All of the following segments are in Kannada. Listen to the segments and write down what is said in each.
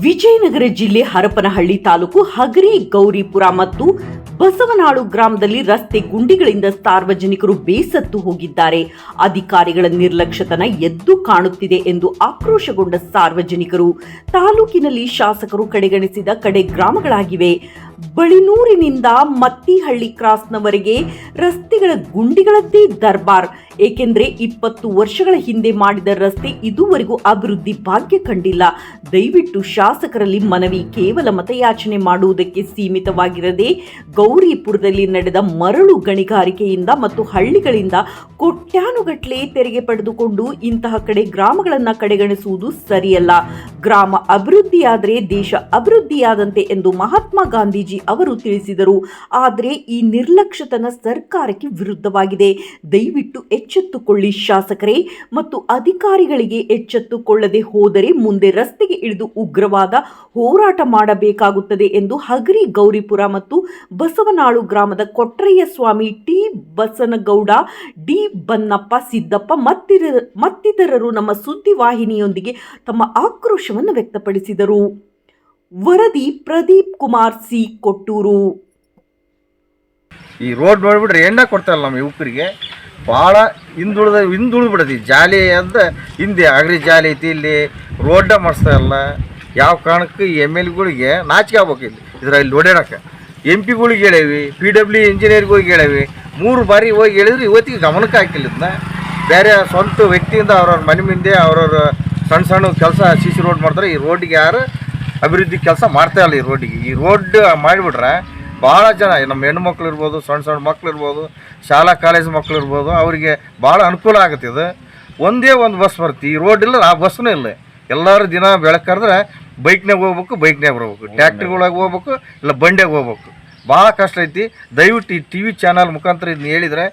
ವಿಜಯನಗರ ಜಿಲ್ಲೆ ಹರಪನಹಳ್ಳಿ ತಾಲೂಕು ಹಗರಿ ಗೌರಿಪುರ ಮತ್ತು ಬಸವನಾಳು ಗ್ರಾಮದಲ್ಲಿ ರಸ್ತೆ ಗುಂಡಿಗಳಿಂದ ಸಾರ್ವಜನಿಕರು ಬೇಸತ್ತು ಹೋಗಿದ್ದಾರೆ. ಅಧಿಕಾರಿಗಳ ನಿರ್ಲಕ್ಷ್ಯತನ ಎದ್ದು ಕಾಣುತ್ತಿದೆ ಎಂದು ಆಕ್ರೋಶಗೊಂಡ ಸಾರ್ವಜನಿಕರು ತಾಲೂಕಿನಲ್ಲಿ ಶಾಸಕರು ಕಡೆಗಣಿಸಿದ ಕಡೆ ಗ್ರಾಮಗಳಾಗಿವೆ. ಬಳಿನೂರಿನಿಂದ ಮತ್ತಿಹಳ್ಳಿ ಕ್ರಾಸ್ನವರೆಗೆ ರಸ್ತೆಗಳ ಗುಂಡಿಗಳದ್ದೇ ದರ್ಬಾರ್. ಏಕೆಂದರೆ 20 ವರ್ಷಗಳ ಹಿಂದೆ ಮಾಡಿದ ರಸ್ತೆ ಇದುವರೆಗೂ ಅಭಿವೃದ್ಧಿ ಭಾಗ್ಯ ಕಂಡಿಲ್ಲ. ದಯವಿಟ್ಟು ಶಾಸಕರಲ್ಲಿ ಮನವಿ, ಕೇವಲ ಮತಯಾಚನೆ ಮಾಡುವುದಕ್ಕೆ ಸೀಮಿತವಾಗಿರದೆ ಗೌರಿಪುರದಲ್ಲಿ ನಡೆದ ಮರಳು ಗಣಿಗಾರಿಕೆಯಿಂದ ಮತ್ತು ಹಳ್ಳಿಗಳಿಂದ ಕೋಟ್ಯಾನುಗಟ್ಟಲೆ ತೆರಿಗೆ ಪಡೆದುಕೊಂಡು ಇಂತಹ ಕಡೆ ಗ್ರಾಮಗಳನ್ನು ಕಡೆಗಣಿಸುವುದು ಸರಿಯಲ್ಲ. ಗ್ರಾಮ ಅಭಿವೃದ್ಧಿಯಾದರೆ ದೇಶ ಅಭಿವೃದ್ಧಿಯಾದಂತೆ ಎಂದು ಮಹಾತ್ಮ ಗಾಂಧೀಜಿ ಅವರು ತಿಳಿಸಿದರು. ಆದರೆ ಈ ನಿರ್ಲಕ್ಷ್ಯತನ ಸರ್ಕಾರಕ್ಕೆ ವಿರುದ್ಧವಾಗಿದೆ. ದಯವಿಟ್ಟು ಎಚ್ಚೆತ್ತುಕೊಳ್ಳಿ ಶಾಸಕರೇ ಮತ್ತು ಅಧಿಕಾರಿಗಳಿಗೆ. ಎಚ್ಚೆತ್ತುಕೊಳ್ಳದೆ ಹೋದರೆ ಮುಂದೆ ರಸ್ತೆಗೆ ಇಳಿದು ಉಗ್ರವಾದ ಹೋರಾಟ ಮಾಡಬೇಕಾಗುತ್ತದೆ ಎಂದು ಹಗರಿ ಗೌರಿಪುರ ಮತ್ತು ಬಸವನಾಳು ಗ್ರಾಮದ ಕೊಟ್ರಯ್ಯ ಸ್ವಾಮಿ, ಟಿ ಬಸನಗೌಡ, ಡಿ ಬನ್ನಪ್ಪ, ಸಿದ್ದಪ್ಪ ಮತ್ತಿತರರು ನಮ್ಮ ಸುದ್ದಿವಾಹಿನಿಯೊಂದಿಗೆ ತಮ್ಮ ಆಕ್ರೋಶವನ್ನು ವ್ಯಕ್ತಪಡಿಸಿದರು. ವರದಿ ಪ್ರದೀಪ್ ಕುಮಾರ್ ಸಿ, ಕೊಟ್ಟೂರು. ಈ ರೋಡ್ ನೋಡಿಬಿಟ್ರೆ ಎಣ್ಣ ಕೊಡ್ತಾರಲ್ಲ ನಮ್ಮ ಯುವಕರಿಗೆ, ಭಾಳ ಹಿಂದುಳಿದು ಬಿಡತಿ. ಜಾಲಿ ಅಂತ ಹಿಂದೆ ಅಗ್ರಿ ಜಾಲಿ ಐತಿ, ಇಲ್ಲಿ ರೋಡ ಮಾಡಿಸ್ತಾ ಇಲ್ಲ. ಯಾವ ಕಾರಣಕ್ಕೆ MLಗಳಿಗೆ ನಾಚಿಕೆ ಆಗ್ಬೇಕು ಇಲ್ಲಿ ಓಡಾಡೋಕೆ. MP ಗಳಿಗೆ ಹೇಳೇವಿ, PW ಇಂಜಿನಿಯರ್ಗಳಿಗೆ ಹೇಳೇವಿ, 3 ಬಾರಿ ಹೋಗಿ ಹೇಳಿದ್ರು ಇವತ್ತಿಗೆ ಗಮನಕ್ಕೆ ಹಾಕಿಲ್ಲ. ಇದನ್ನ ಬೇರೆ ಸ್ವಂತ ವ್ಯಕ್ತಿಯಿಂದ ಅವ್ರವ್ರ ಮನೆ ಮುಂದೆ ಅವ್ರವ್ರ ಸಣ್ಣ ಕೆಲಸ CC ರೋಡ್ ಮಾಡ್ತಾರೆ. ಈ ರೋಡಿಗೆ ಯಾರು ಅಭಿವೃದ್ಧಿ ಕೆಲಸ ಮಾಡ್ತಾ ಇಲ್ಲ. ಈ ರೋಡ್ ಮಾಡಿಬಿಟ್ರೆ ಭಾಳ ಜನ, ನಮ್ಮ ಹೆಣ್ಮಕ್ಳು ಇರ್ಬೋದು, ಸಣ್ಣ ಮಕ್ಳು ಇರ್ಬೋದು, ಶಾಲಾ ಕಾಲೇಜ್ ಮಕ್ಳು ಇರ್ಬೋದು, ಅವರಿಗೆ ಭಾಳ ಅನುಕೂಲ ಆಗುತ್ತೆ. ಇದು ಒಂದೇ ಒಂದು ಬಸ್ ಬರುತ್ತೆ. ಈ ರೋಡ್ ಇಲ್ಲ, ಆ ಬಸ್ನೂ ಇಲ್ಲ. ಎಲ್ಲರೂ ದಿನ ಬೆಳಕಂದ್ರೆ ಬೈಕ್ನಾಗ ಹೋಗ್ಬೇಕು, ಬೈಕ್ನಾಗ ಬರ್ಬೇಕು, ಟ್ಯಾಕ್ಟ್ರಿಗಳಾಗ ಹೋಗ್ಬೇಕು, ಇಲ್ಲ ಬಂಡ್ಯಾಗ ಹೋಗ್ಬೇಕು. ಭಾಳ ಕಷ್ಟ ಐತಿ. ದಯವಿಟ್ಟು ಈ TV ಚಾನಲ್ ಮುಖಾಂತರ ಇದನ್ನ ಹೇಳಿದರೆ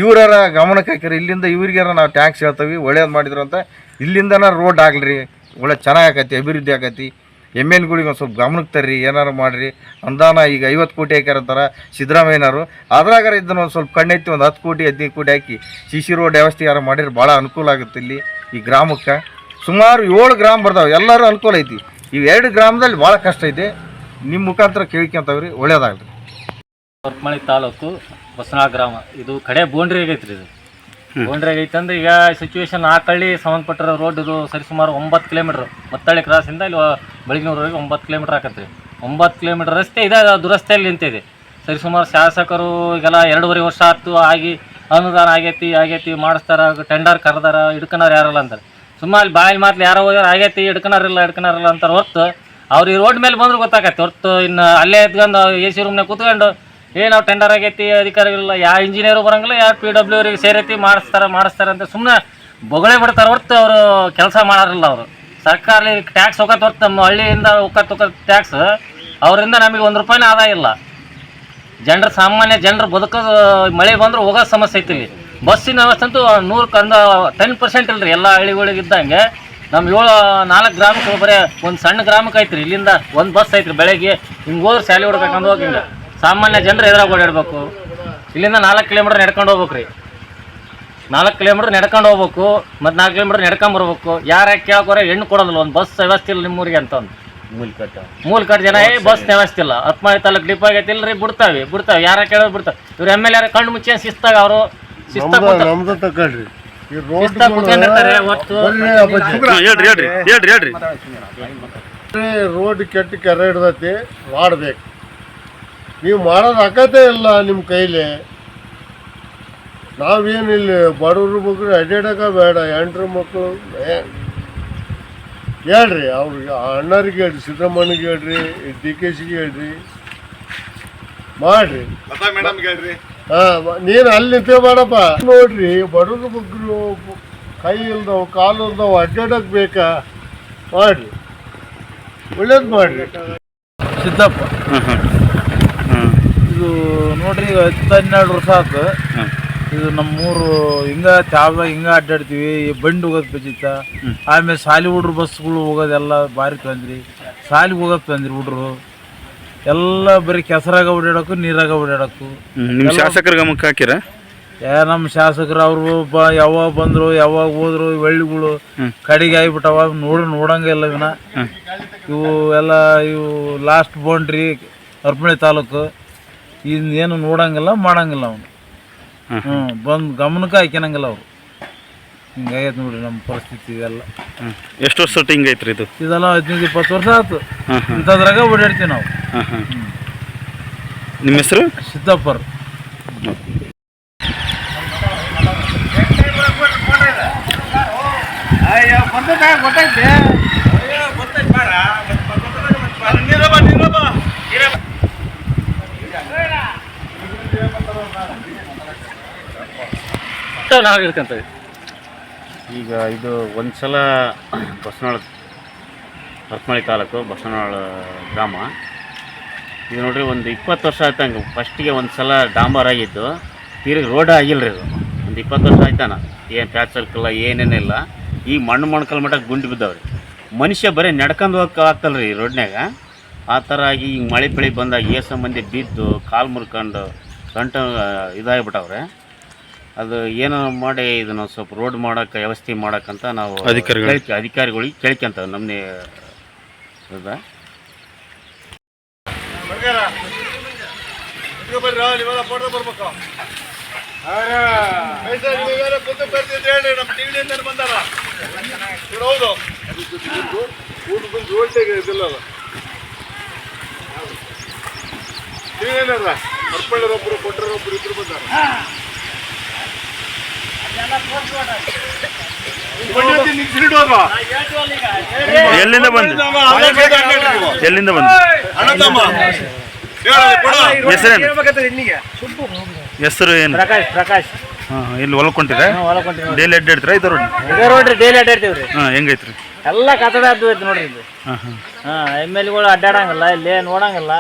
ಇವರ ಗಮನಕ್ಕೆ ಹಾಕಿರಿ. ಇಲ್ಲಿಂದ ಇವ್ರಿಗಾರ ನಾವು ಟ್ಯಾಂಕ್ಸ್ ಹೇಳ್ತೀವಿ, ಒಳ್ಳೇದು ಮಾಡಿದ್ರು ಅಂತ. ಇಲ್ಲಿಂದನ ರೋಡ್ ಆಗಲಿ, ಒಳ್ಳೆ ಚೆನ್ನಾಗಿ ಆಕೈತಿ, ಅಭಿವೃದ್ಧಿ ಆಕೈತಿ. MLಗಳಿಗೆ ಒಂದು ಸ್ವಲ್ಪ ಗಮನಕ್ಕೆ ತರ್ರಿ, ಏನಾರು ಮಾಡಿರಿ. ಅನುದಾನ ಈಗ 50 ಕೋಟಿ ಹಾಕ್ಯಾರಂತಾರೆ ಸಿದ್ದರಾಮಯ್ಯನವರು. ಅದ್ರಾಗಾರ ಇದನ್ನು ಒಂದು ಸ್ವಲ್ಪ ಕಣ್ಣೆತ್ತಿ ಒಂದು 10 ಕೋಟಿ 15 ಕೋಟಿ ಹಾಕಿ CC ರೋಡ್ ವ್ಯವಸ್ಥೆ ಯಾರು ಮಾಡಿದ್ರೆ ಭಾಳ ಅನುಕೂಲ ಆಗುತ್ತೆ. ಇಲ್ಲಿ ಈ ಗ್ರಾಮಕ್ಕೆ ಸುಮಾರು 7 ಗ್ರಾಮ ಬರ್ತಾವೆ, ಎಲ್ಲರೂ ಅನುಕೂಲ ಐತಿ. ಈ 2 ಗ್ರಾಮದಲ್ಲಿ ಭಾಳ ಕಷ್ಟ ಐತಿ. ನಿಮ್ಮ ಮುಖಾಂತರ ಕೇಳ್ಕೊಂತವ್ರಿ, ಒಳ್ಳೇದಾಗಲಿ. ಹೊರಪನಹಳ್ಳಿ ತಾಲೂಕು ಬಸವನಾಳ ಗ್ರಾಮ, ಇದು ಕಡೆ ಬೌಂಡ್ರಿ ಆಗೈತ್ರಿ. ಇದು ಬೌಂಡ್ರಿ ಆಗೈತೆ ಅಂದ್ರೆ ಈಗ ಸಿಚುವೇಶನ್ ನಾಲ್ಕಳ್ಳಿ ಸಂಬಂಧಪಟ್ಟಿರೋ ರೋಡ್ ಇದು ಸರಿಸುಮಾರು 9 ಕಿಲೋಮೀಟ್ರ್. ಮತ್ತಳ್ಳಿ ಕ್ರಾಸಿಂದ ಇಲ್ಲಿ ಬೆಳಗಿನವರೆಗೆ 9 ಕಿಲೋಮೀಟ್ರ್ ಆಕತ್ರಿ. 9 ಕಿಲೋಮೀಟ್ರ್ ರಸ್ತೆ ಇದೆ, ದುರಸ್ತೆಯಲ್ಲಿ ನಿಂತಿದೆ. ಸರಿಸುಮಾರು ಶಾಸಕರು ಈಗೆಲ್ಲ 2.5 ವರ್ಷ ಆಯ್ತು ಆಗಿ ಅನುದಾನ ಆಗೈತಿ ಮಾಡಿಸ್ತಾರ, ಟೆಂಡರ್ ಕರೆದಾರ, ಹಿಡ್ಕನಾರ ಯಾರಲ್ಲ ಅಂತಾರೆ. ಸುಮ್ಮನೆ ಅಲ್ಲಿ ಬಾಯಿ ಮಾತ್ಲು ಯಾರೋ ಹೋಗ್ಯಾರ ಆಗೈತಿ, ಹಿಡ್ಕನಾರಿಲ್ಲ ಅಂತಾರೆ ಹೊರ್ತು ಅವ್ರು ಈ ರೋಡ್ ಮೇಲೆ ಬಂದ್ರೆ ಗೊತ್ತಾಗತ್ತೆ. ಹೊರ್ತು ಇನ್ನು ಅಲ್ಲೇ ಎತ್ಕೊಂಡು AC ರೂಮ್ನಾಗ ಕೂತ್ಕೊಂಡು ನಾವು ಟೆಂಡರ್ ಆಗೈತಿ, ಅಧಿಕಾರಿಗಳಿಲ್ಲ, ಯಾವ ಇಂಜಿನಿಯರು ಬರೋಂಗಿಲ್ಲ, ಯಾವ PW ಅವರಿಗೆ ಸೇರೈತಿ ಮಾಡಿಸ್ತಾರೆ ಅಂತ ಸುಮ್ಮನೆ ಬೊಗಳೆ ಬಿಡ್ತಾರೆ ಹೊರ್ತು ಅವರು ಕೆಲಸ ಮಾಡೋರಿಲ್ಲ. ಅವರು ಸರ್ಕಾರ ಟ್ಯಾಕ್ಸ್ ಹೋಗತ್ತೆ ಹೊರ್ತು ನಮ್ಮ ಹಳ್ಳಿಯಿಂದ ಹೋಗತ್ತೆ ಟ್ಯಾಕ್ಸ್, ಅವರಿಂದ ನಮಗೆ 1 ರೂಪಾಯಿನ ಆದಾಯ ಇಲ್ಲ. ಸಾಮಾನ್ಯ ಜನರು ಬದುಕೋದು, ಮಳೆ ಬಂದ್ರೆ ಹೋಗೋದು ಸಮಸ್ಯೆ ಐತಿ. ಇಲ್ಲಿ ಬಸ್ಸಿನ ವ್ಯವಸ್ಥೆ ಅಂತೂ 10% ಇಲ್ರಿ. ಎಲ್ಲ ಹಳ್ಳಿಗಳಿಗೆ ಇದ್ದಂಗೆ ನಮ್ಮ 4 ಗ್ರಾಮಕ್ಕೆ ಬರೀ ಒಂದು ಸಣ್ಣ ಗ್ರಾಮಕ್ಕೆ ಐತ್ರಿ. ಇಲ್ಲಿಂದ ಒಂದು ಬಸ್ ಐತ್ರಿ. ಬೆಳಗ್ಗೆ ಹಿಂಗೆ ಹೋದ್ರೆ ಶಾಲೆ ಹುಡ್ಕಂಡು ಹೋಗಿ ಹಿಂಗೆ ಸಾಮಾನ್ಯ ಜನರು ಎದುರಾಗ ಓಡಾಡ್ಬೇಕು. ಇಲ್ಲಿಂದ 4 ಕಿಲೋಮೀಟ್ರ್ ನಡ್ಕೊಂಡು ಹೋಗ್ಬೇಕು ರೀ. 4 ಕಿಲೋಮೀಟ್ರ್ ನಡ್ಕೊಂಡು ಹೋಗ್ಬೇಕು, ಮತ್ತು 4 ಕಿಲೋಮೀಟ್ರ್ ನಡ್ಕೊಂಬರ್ಬೇಕು. ಯಾರು ಕೇಳೋರೆ ಹೆಣ್ಣು ಕೊಡೋದಿಲ್ಲ, ಒಂದು ಬಸ್ ವ್ಯವಸ್ಥೆ ಇಲ್ಲ ನಿಮ್ಮೂರಿಗೆ ಅಂತ. ಒಂದು ಮೂಲ್ಕಟ್ಟು ಜನ ಬಸ್ ವ್ಯವಸ್ಥೆ ಇಲ್ಲ. ಹರಪನಹಳ್ಳಿ ತಾಲೂಕು ಡಿಪೋ ಆಗೈತಿ ಇಲ್ರಿ, ಬಿಡ್ತಾವೆ ಯಾರ ಕೇಳೋದು ಬಿಡ್ತಾವೆ. ಇವ್ರು MLA ಕಣ್ಣು ಮುಚ್ಚಿ ಶಿಸ್ತಾಗ ಅವರು ರೋಡ್ ಕೆಟ್ಟ ಕೆರೆ ಹಿಡ್ದೈತಿ, ಮಾಡಬೇಕು. ನೀವು ಮಾಡೋದು ಆಗತ್ತೇ ಇಲ್ಲ ನಿಮ್ಮ ಕೈಲಿ. ನಾವೇನಿಲ್ಲ ಬಡವ್ರ ಮಕ್ಕಳು ಅಡ್ಡಾಡಕ ಬೇಡ, ಹೆಂಡ್ರ ಮಕ್ಕಳು ಹೇಳ್ರಿ, ಅವ್ರಿಗೆ ಅಣ್ಣರಿಗೆ ಹೇಳ್ರಿ, ಸಿದ್ದರಾಮಯ್ಯಗೆ ಹೇಳ್ರಿ, DKಶಿಗೆ ಹೇಳ್ರಿ, ಮಾಡ್ರಿ. ನೀನು ಅಲ್ಲಿ ನಿಂತೇ ಮಾಡಪ್ಪ. ನೋಡ್ರಿ, ಬಡವ್ರ ಮಕ್ಕಳು ಕೈ ಇಲ್ದವು, ಕಾಲು ಇಲ್ದವು, ಅಡ್ಡಾಡಕ್ ಬೇಕಾ, ಮಾಡ್ರಿ, ಒಳ್ಳೇದು ಮಾಡ್ರಿ. ಸಿದ್ದಪ್ಪ, ಇದು ನೋಡ್ರಿ 10-12 ವರ್ಷ ಆಯ್ತು. ಇದು ನಮ್ಮೂರು ಹಿಂಗ ಅಡ್ಡಾಡ್ತೀವಿ. ಬಂಡಿ ಹೋಗೋದು ಬಜಿತ. ಆಮೇಲೆ ಶಾಲೆ ಹುಡ್ರು ಬಸ್ಗಳು ಹೋಗೋದೆಲ್ಲ ಭಾರಿ ತೊಂದ್ರಿ. ಶಾಲೆಗೆ ಹೋಗೋದು ತೊಂದ್ರಿ. ಹುಡ್ರು ಎಲ್ಲ ಬರೀ ಕೆಸರಾಗ ಓಡಾಡೋಕು, ನೀರಾಗ ಓಡಾಡೋಕು. ನಿಮ್ಮ ಶಾಸಕರ ಗಮನಕ್ಕೆ ಹಾಕಿರ? ನಮ್ಮ ಶಾಸಕರು ಅವರು ಯಾವಾಗ ಬಂದರು ಯಾವಾಗ ಹೋದ್ರು ಹಳ್ಳಿಗಳು ಕಡೆಗೆ ಆಗಿಬಿಟ್ಟವ ನೋಡಂಗಿಲ್ಲ ಇವನ್ನ. ಇವು ಎಲ್ಲ ಇವು ಲಾಸ್ಟ್ ಬೌಂಡ್ರಿ ಹರಪನಹಳ್ಳಿ ತಾಲೂಕು ಏನು ನೋಡಂಗಿಲ್ಲ ಮಾಡಂಗಿಲ್ಲ ಅವನು. ಬಂದು ಗಮನಕ್ಕೆ ಹಾಕ್ಯನಂಗಿಲ್ಲ ಅವರು. ಹಿಂಗಾಗೈತೆ ನೋಡ್ರಿ ನಮ್ಮ ಪರಿಸ್ಥಿತಿ ಇದೆಲ್ಲ. ಎಷ್ಟು ವರ್ಷ ಹಿಂಗೈತ್ರಿ ಇದು? ಇದೆಲ್ಲ 15-20 ವರ್ಷ ಆಯ್ತು ಇಂಥದ್ರಾಗ ಓಡಾಡ್ತೀವಿ ನಾವು. ನಿಮ್ಮ ಹೆಸರು? ಸಿದ್ದಪ್ಪರ್. ನಾವು ಹೇಳ್ಕೊಂತೀವಿ. ಈಗ ಇದು ಒಂದು ಸಲ ಬಸವನಾಳ ಹರಪನಹಳ್ಳಿ ತಾಲೂಕು ಬಸವನಾಳ ಗ್ರಾಮ ಇದು ನೋಡ್ರಿ. ಒಂದು 20 ವರ್ಷ ಆಯ್ತಂಗೆ ಫಸ್ಟಿಗೆ ಒಂದು ಸಲ ಡಾಂಬರ್ ಆಗಿದ್ದು, ತಿರುಗಿ ರೋಡ್ ಆಗಿಲ್ಲ ರೀ. ಇದು ಒಂದು 20 ವರ್ಷ ಆಯ್ತಾನ. ಏನು ಪ್ಯಾಚ್ ಸರ್ಕಲ್ಲ ಏನೇನಿಲ್ಲ. ಈಗ ಮಣ್ಣು ಮಟ್ಟ ಗುಂಡಿ ಬಿದ್ದಾವ್ರಿ. ಮನುಷ್ಯ ಬರೀ ನಡ್ಕೊಂಡು ಹೋಗಕ್ಕೆ ಆಗ್ತಲ್ಲ ರೀ ರೋಡ್ನ್ಯಾಗ. ಆ ಥರ ಆಗಿ ಈಗ ಮಳೆ ಬೆಳೆ ಬಂದಾಗ ಏಸ ಮಂದಿ ಬಿದ್ದು ಕಾಲು ಮುರ್ಕೊಂಡು ಗಂಟ ಇದಾಗಿಬಿಟ್ಟವ್ರೆ. ಅದು ಏನೋ ಮಾಡಿ ಇದನ್ನು ಸ್ವಲ್ಪ ರೋಡ್ ಮಾಡೋಕ್ಕೆ ವ್ಯವಸ್ಥೆ ಮಾಡೋಕ್ಕಂತ ನಾವು ಅಧಿಕಾರಿಗಳಿಗೆ ಕೇಳ್ಕೊಂತ ನಮ್ಮನೆ ಹೌದಾ. ಹರಪನಹಳ್ಳಿಯೊಬ್ಬರು ಕೊಟ್ಟರೊಬ್ಬರು ಇದ್ರು ಬಂದಾರ. ಎಲ್ಲಿಂದ ಬಂದು ಹೆಸರು ಏನು? ಪ್ರಕಾಶ್. ಇಲ್ಲಿ ಹೊಲ್ಕೊಂಡಿರ ಡೈಲಿ ಅಡ್ಡಾಡ್ತೀರಾ? ಇದು ರೋಡ್ ಡೈಲಿ ಅಡ್ಡಾಡ್ತೀವಿ. ಹೆಂಗೈತ್ರಿ? ಎಲ್ಲ ಕತ್ತಡ ಐತಿ ನೋಡ್ರಿ ಇದು. ಎಮ್ ಎಲ್ ಗಳು ಅಡ್ಡಾಡಂಗಿಲ್ಲ, ಇಲ್ಲಿ ನೋಡಂಗಿಲ್ಲ.